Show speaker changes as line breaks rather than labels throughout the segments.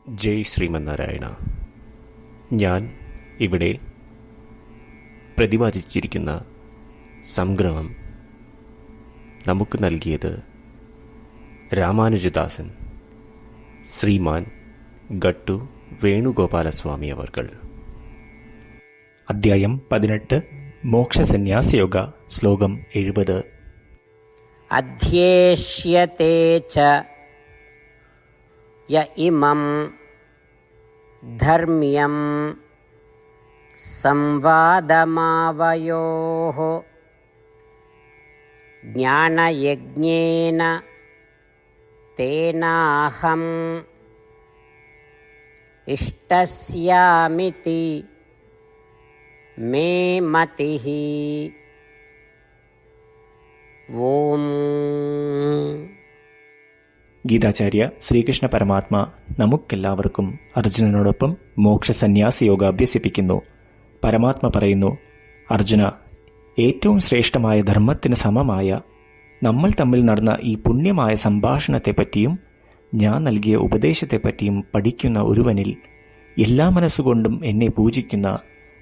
ജയ് ശ്രീമന്നാരായണ. ഞാൻ ഇവിടെ പ്രതിപാദിച്ചിരിക്കുന്ന സംഗ്രഹം നമുക്ക് നൽകിയത് രാമാനുജദാസൻ ശ്രീമാൻ ഗട്ടു വേണുഗോപാലസ്വാമി അവർകൾ.
അധ്യായം 18 മോക്ഷസന്യാസയോഗ. ശ്ലോകം 70.
അധ്യേഷ്യത്തെ ച യ ഇമം ധർമ്മ്യം സംവാദമാവയോഃ ജ്ഞാനയജ്ഞേന തേനാഹം ഇഷ്ടസ്യാമിതി മേ മതിഃ. ഓം.
ഗീതാചാര്യ ശ്രീകൃഷ്ണ പരമാത്മ നമുക്കെല്ലാവർക്കും അർജുനനോടൊപ്പം മോക്ഷസന്യാസയോഗ അഭ്യസിപ്പിക്കുന്നു. പരമാത്മ പറയുന്നു, അർജുന, ഏറ്റവും ശ്രേഷ്ഠമായ ധർമ്മത്തിന് സമമായ നമ്മൾ തമ്മിൽ നടന്ന ഈ പുണ്യമായ സംഭാഷണത്തെപ്പറ്റിയും ഞാൻ നൽകിയ ഉപദേശത്തെപ്പറ്റിയും പഠിക്കുന്ന ഒരുവനിൽ എല്ലാ മനസ്സുകൊണ്ടും എന്നെ പൂജിക്കുന്ന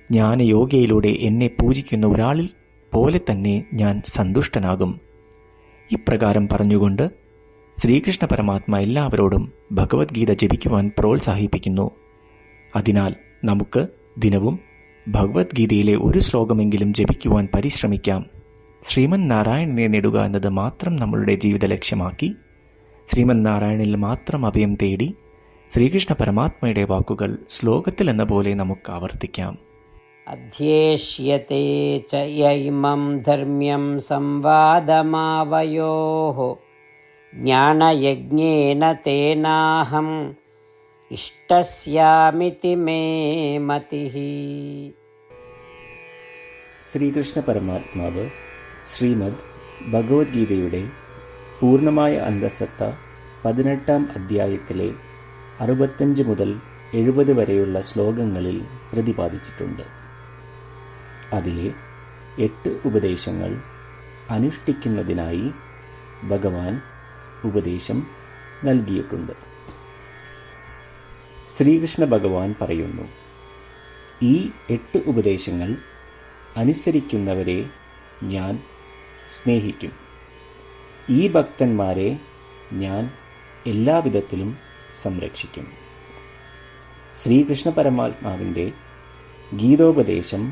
ജ്ഞാനയോഗയിലൂടെ എന്നെ പൂജിക്കുന്ന ഒരാളിൽ പോലെ തന്നെ ഞാൻ സന്തുഷ്ടനാകും. ഇപ്രകാരം പറഞ്ഞുകൊണ്ട് ശ്രീകൃഷ്ണ പരമാത്മ എല്ലാവരോടും ഭഗവത്ഗീത ജപിക്കുവാൻ പ്രോത്സാഹിപ്പിക്കുന്നു. അതിനാൽ നമുക്ക് ദിനവും ഭഗവത്ഗീതയിലെ ഒരു ശ്ലോകമെങ്കിലും ജപിക്കുവാൻ പരിശ്രമിക്കാം. ശ്രീമൻ നാരായണനെ നേടുക എന്നത് മാത്രം നമ്മളുടെ ജീവിത ലക്ഷ്യമാക്കി ശ്രീമൻ നാരായണനിൽ മാത്രം അഭയം തേടി ശ്രീകൃഷ്ണ പരമാത്മയുടെ വാക്കുകൾ ശ്ലോകത്തിൽ എന്ന പോലെ നമുക്ക് ആവർത്തിക്കാം.
അധ്യേഷ്യത്തെ ച യ ഇമം ധർമ്മ്യം സംവാദമാവയോഃ ജ്ഞാനയജ്ഞേന തേനാഹം ഇഷ്ടസ്യാമിതി മേ മതിഃ.
ശ്രീകൃഷ്ണ പരമാത്മാവ് ശ്രീമദ് ഭഗവത്ഗീതയുടെ പൂർണ്ണമായ അന്തഃസത്ത 18-ാം അധ്യായത്തിലെ 65 മുതൽ 70 വരെയുള്ള ശ്ലോകങ്ങളിൽ പ്രതിപാദിച്ചിട്ടുണ്ട്. അതിലെ 8 ഉപദേശങ്ങൾ അനുഷ്ഠിക്കുന്നതിനായി ഭഗവാൻ ഉപദേശം നൽകിയിട്ടുണ്ട്. ശ്രീകൃഷ്ണ ഭഗവാൻ പറയുന്നു, ഈ 8 ഉപദേശങ്ങൾ അനുസരിക്കുന്നവരെ ഞാൻ സ്നേഹിക്കും. ഈ ഭക്തന്മാരെ ഞാൻ എല്ലാവിധത്തിലും സംരക്ഷിക്കും. ശ്രീകൃഷ്ണ പരമാത്മാവിൻ്റെ ഗീതോപദേശം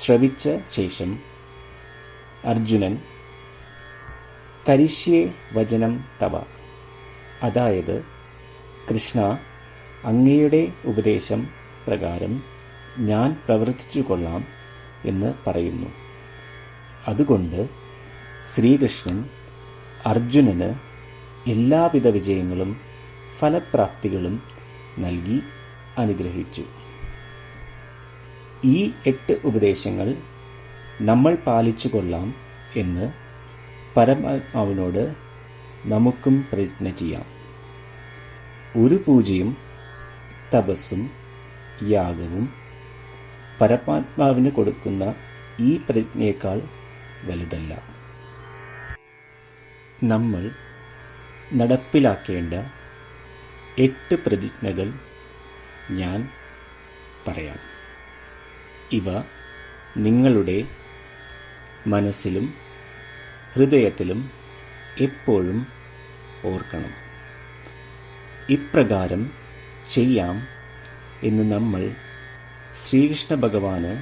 ശ്രവിച്ച ശേഷം അർജുനൻ കരിഷ്യേ വചനം തവ, അതായത് കൃഷ്ണ, അങ്ങയുടെ ഉപദേശം പ്രകാരം ഞാൻ പ്രവർത്തിച്ചു കൊള്ളാം എന്ന് പറയുന്നു. അതുകൊണ്ട് ശ്രീകൃഷ്ണൻ അർജുനന് എല്ലാവിധ വിജയങ്ങളും ഫലപ്രാപ്തികളും നൽകി അനുഗ്രഹിച്ചു. ഈ 8 ഉപദേശങ്ങൾ നമ്മൾ പാലിച്ചു കൊള്ളാം എന്ന് പരമാത്മാവിനോട് നമുക്കും പ്രതിജ്ഞ ചെയ്യാം. ഒരു പൂജയും തപസ്സും യാഗവും പരമാത്മാവിന് കൊടുക്കുന്ന ഈ പ്രതിജ്ഞയേക്കാൾ വലുതല്ല. നമ്മൾ നടപ്പിലാക്കേണ്ട 8 പ്രതിജ്ഞകൾ ഞാൻ പറയാം. ഇവ നിങ്ങളുടെ മനസ്സിലും ഹൃദയത്തിലും എപ്പോഴും ഓർക്കണം. ഇപ്രകാരം ചെയ്യാം എന്ന് നമ്മൾ ശ്രീകൃഷ്ണ ഭഗവാന്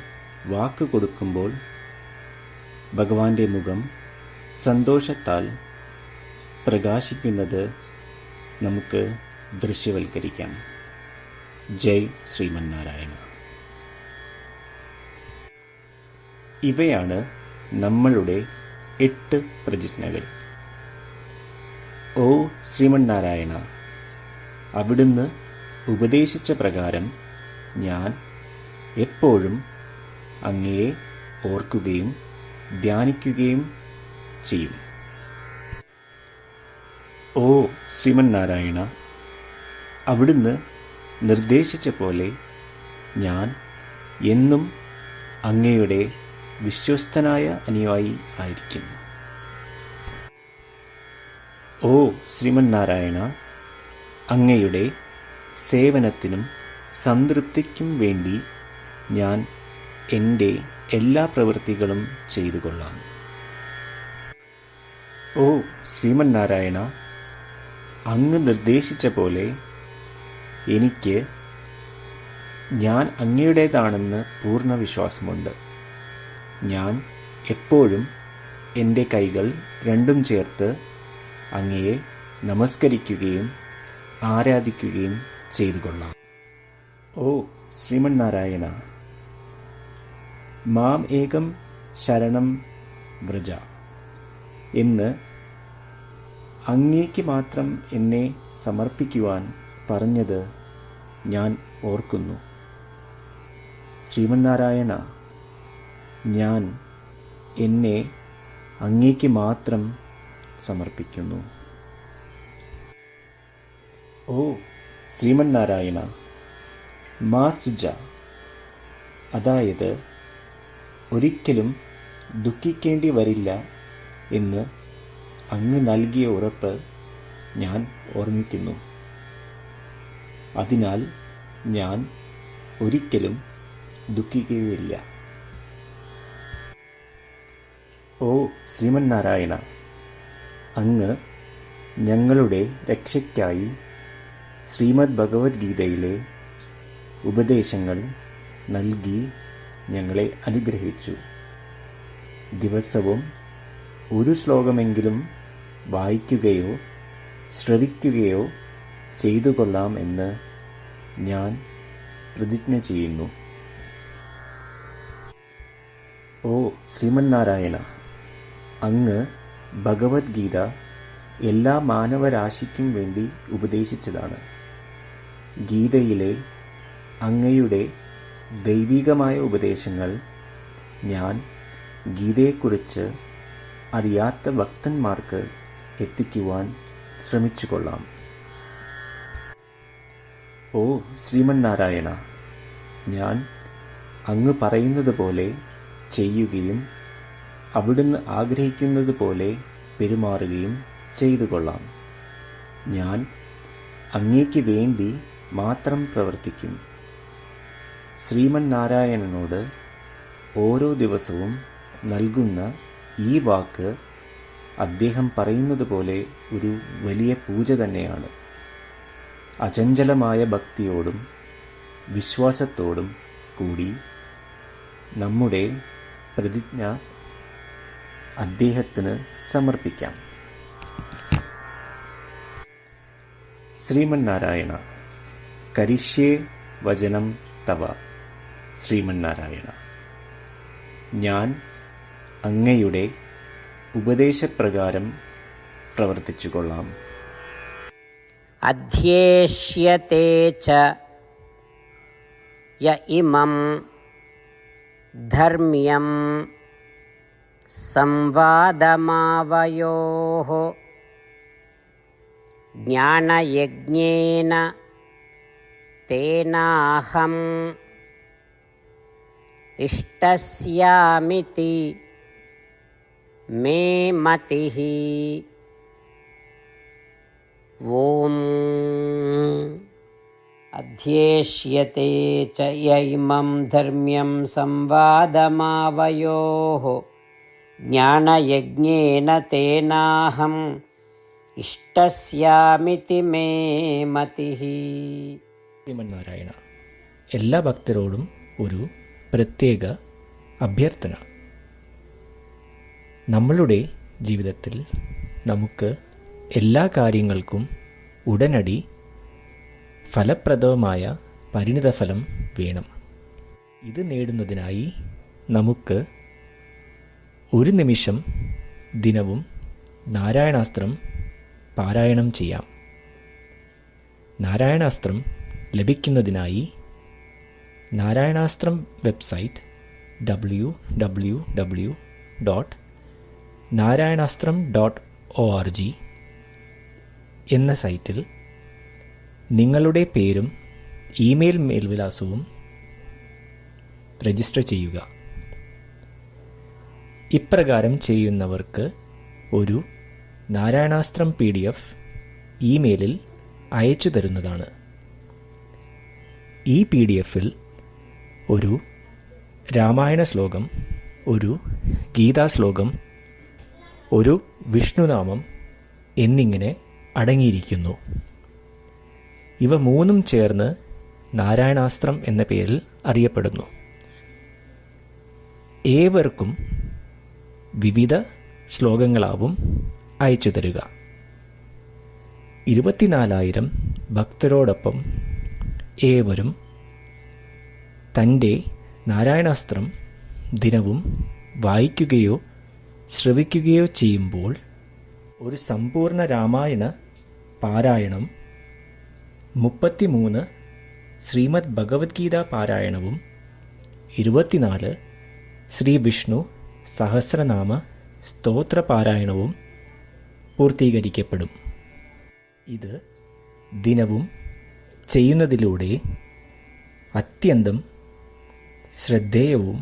വാക്ക് കൊടുക്കുമ്പോൾ ഭഗവാന്റെ മുഖം സന്തോഷത്താൽ പ്രകാശിക്കുന്നത് നമുക്ക് ദൃശ്യവൽക്കരിക്കാം. ജയ് ശ്രീമന്നാരായണ. ഇവയാണ് നമ്മളുടെ 8 പ്രതിജ്ഞകൾ. ഓ ശ്രീമന്നാരായണ, അവിടുന്ന് ഉപദേശിച്ച പ്രകാരം ഞാൻ എപ്പോഴും അങ്ങയെ ഓർക്കുകയും ധ്യാനിക്കുകയും ചെയ്യും. ഓ ശ്രീമന്നാരായണ, അവിടുന്ന് നിർദ്ദേശിച്ച പോലെ ഞാൻ എന്നും അങ്ങയുടെ വിശ്വസ്തനായ അനുയായി ആയിരിക്കും. ഓ ശ്രീമന്നാരായണ, അങ്ങയുടെ സേവനത്തിനും സംതൃപ്തിക്കും വേണ്ടി ഞാൻ എൻ്റെ എല്ലാ പ്രവൃത്തികളും ചെയ്തു കൊള്ളാം. ഓ ശ്രീമന്നാരായണ, അങ്ങ് നിർദ്ദേശിച്ച പോലെ എനിക്ക് ഞാൻ അങ്ങയുടേതാണെന്ന് പൂർണ്ണ വിശ്വാസമുണ്ട്. ഞാൻ എപ്പോഴും എൻ്റെ കൈകൾ രണ്ടും ചേർത്ത് അങ്ങയെ നമസ്കരിക്കുകയും ആരാധിക്കുകയും ചെയ്തു കൊള്ളാം. ഓ ശ്രീമന്നാരായണ, മാം ഏകം ശരണം വ്രജ എന്ന് അങ്ങേക്ക് മാത്രം എന്നെ സമർപ്പിക്കുവാൻ പറഞ്ഞത് ഞാൻ ഓർക്കുന്നു. ശ്രീമന്നാരായണ, ഞാൻ എന്നെ അങ്ങേക്ക് മാത്രം സമർപ്പിക്കുന്നു. ഓ ശ്രീമന്നാരായണ, മാ സുജ, അതായത് ഒരിക്കലും ദുഃഖിക്കേണ്ടി വരില്ല എന്ന് അങ്ങ് നൽകിയ ഉറപ്പ് ഞാൻ ഓർമ്മിക്കുന്നു. അതിനാൽ ഞാൻ ഒരിക്കലും ദുഃഖിക്കുകയില്ല. ഓ ശ്രീമന്നാരായണ, അങ്ങ് ഞങ്ങളുടെ രക്ഷയ്ക്കായി ശ്രീമദ് ഭഗവത്ഗീതയിലെ ഉപദേശങ്ങൾ നൽകി ഞങ്ങളെ അനുഗ്രഹിച്ചു. ദിവസവും ഒരു ശ്ലോകമെങ്കിലും വായിക്കുകയോ ശ്രവിക്കുകയോ ചെയ്തു കൊള്ളാം എന്ന് ഞാൻ പ്രതിജ്ഞ ചെയ്യുന്നു. ഓ ശ്രീമന്നാരായണ, അങ്ങ് ഭഗവത്ഗീത എല്ലാ മാനവരാശിക്കും വേണ്ടി ഉപദേശിച്ചതാണ്. ഗീതയിലെ അങ്ങയുടെ ദൈവികമായ ഉപദേശങ്ങൾ ഞാൻ ഗീതയെക്കുറിച്ച് അറിയാത്ത ഭക്തന്മാർക്ക് എത്തിക്കുവാൻ ശ്രമിച്ചുകൊള്ളാം. ഓ ശ്രീമന്നാരായണ, ഞാൻ അങ്ങ് പറയുന്നത് പോലെ ചെയ്യുകയും അവിടുന്ന് ആഗ്രഹിക്കുന്നത് പോലെ പെരുമാറുകയും ചെയ്തു കൊള്ളാം. ഞാൻ അങ്ങേക്ക് വേണ്ടി മാത്രം പ്രവർത്തിക്കും. ശ്രീമന്നാരായണനോട് ഓരോ ദിവസവും നൽകുന്ന ഈ വാക്ക് അദ്ദേഹം പറയുന്നത് പോലെ ഒരു വലിയ പൂജ തന്നെയാണ്. അചഞ്ചലമായ ഭക്തിയോടും വിശ്വാസത്തോടും കൂടി നമ്മുടെ പ്രതിജ്ഞ അദ്ദേഹത്തിന് സമർപ്പിക്കാം. ശ്രീമന്നാരായണ, കരിഷ്യേ വചനം തവ. ശ്രീമന്നാരായണ, ഞാൻ അങ്ങയുടെ ഉപദേശപ്രകാരം പ്രവർത്തിച്ചുകൊള്ളാം.
അധ്യേഷ്യത്തെ ച യ ഇമം ധർമ്മ്യം സംവാദമാവയോഃ ജ്ഞാനയജ്ഞേന തേനാഹം ഇഷ്ടസ്യാമിതി മേ മതിഃ. ഓം അധ്യേഷ്യത്തെ ച യ ഇമം ധർമ്മ്യം സംവാദമാവയോഃ ജ്ഞാനയജ്ഞേന തേനാഹം ഇഷ്ടസ്യാമിതി മേ മതിഃ.
ശ്രീമന്നാരായണ, എല്ലാ ഭക്തരോടും ഒരു പ്രത്യേക അഭ്യർത്ഥന. നമ്മളുടെ ജീവിതത്തിൽ നമുക്ക് എല്ലാ കാര്യങ്ങൾക്കും ഉടനടി ഫലപ്രദമായ പരിണിതഫലം വേണം. ഇത് നേടുന്നതിനായി നമുക്ക് ഒരു നിമിഷം ദിനവും നാരായണാസ്ത്രം പാരായണം ചെയ്യാം. നാരായണാസ്ത്രം ലഭിക്കുന്നതിനായി നാരായണാസ്ത്രം വെബ്സൈറ്റ് www.narayanastram.org എന്ന സൈറ്റിൽ നിങ്ങളുടെ പേരും ഇമെയിൽ മേൽവിലാസവും രജിസ്റ്റർ ചെയ്യുക. ഇപ്രകാരം ചെയ്യുന്നവർക്ക് ഒരു നാരായണാസ്ത്രം PDF ഇമെയിലിൽ അയച്ചു തരുന്നതാണ്. ഈ PDF-ൽ ഒരു രാമായണ ശ്ലോകം, ഒരു ഗീതാശ്ലോകം, ഒരു വിഷ്ണുനാമം എന്നിങ്ങനെ അടങ്ങിയിരിക്കുന്നു. ഇവ മൂന്നും ചേർന്ന് നാരായണാസ്ത്രം എന്ന പേരിൽ അറിയപ്പെടുന്നു. ഏവർക്കും വിവിധ ശ്ലോകങ്ങളാവും അയച്ചു തരിക. 24,000 ഭക്തരോടൊപ്പം ഏവരും തൻ്റെ നാരായണാസ്ത്രം ദിനവും വായിക്കുകയോ ശ്രവിക്കുകയോ ചെയ്യുമ്പോൾ ഒരു സമ്പൂർണ്ണ രാമായണ പാരായണം, 33 ശ്രീമദ് ഭഗവത്ഗീത പാരായണവും 24 ശ്രീ വിഷ്ണു സഹസ്രനാമ സ്തോത്ര പാരായണവും പൂർത്തീകരിക്കപ്പെടും. ഇത് ദിനവും ചെയ്യുന്നതിലൂടെ അത്യന്തം ശ്രദ്ധേയവും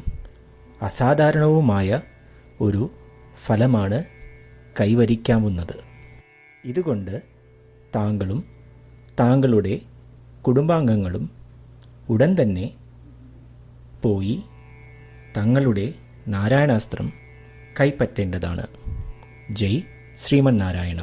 അസാധാരണവുമായ ഒരു ഫലമാണ് കൈവരിക്കാവുന്നത്. ഇതുകൊണ്ട് താങ്കളും താങ്കളുടെ കുടുംബാംഗങ്ങളും ഉടൻ തന്നെ പോയി തങ്ങളുടെ നാരായണാസ്ത്രം കൈപ്പറ്റേണ്ടതാണ്. ജയ് ശ്രീമന്നാരായണ.